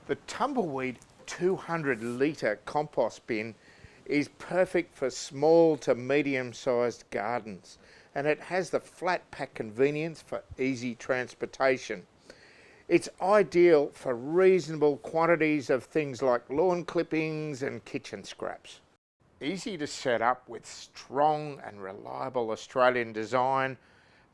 The Tumbleweed 200-litre compost bin is perfect for small to medium-sized gardens, and it has the flat pack convenience for easy transportation. It's ideal for reasonable quantities of things like lawn clippings and kitchen scraps. Easy to set up with strong and reliable Australian design,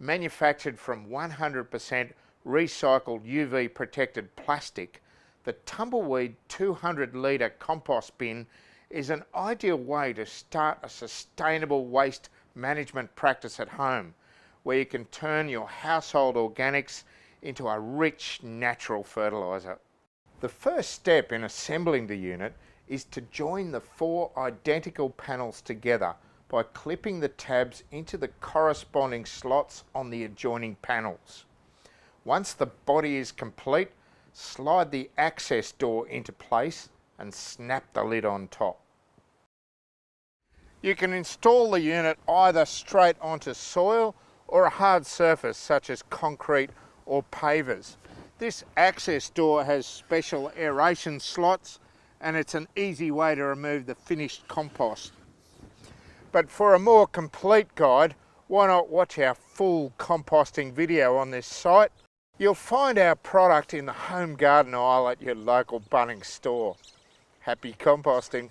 manufactured from 100% recycled UV protected plastic, the Tumbleweed 200-litre compost bin is an ideal way to start a sustainable waste management practice at home, where you can turn your household organics into a rich natural fertiliser. The first step in assembling the unit is to join the 4 identical panels together by clipping the tabs into the corresponding slots on the adjoining panels. Once the body is complete, slide the access door into place and snap the lid on top. You can install the unit either straight onto soil or a hard surface such as concrete or pavers. This access door has special aeration slots, and it's an easy way to remove the finished compost. But for a more complete guide, why not watch our full composting video on this site? You'll find our product in the home garden aisle at your local Bunnings store. Happy composting!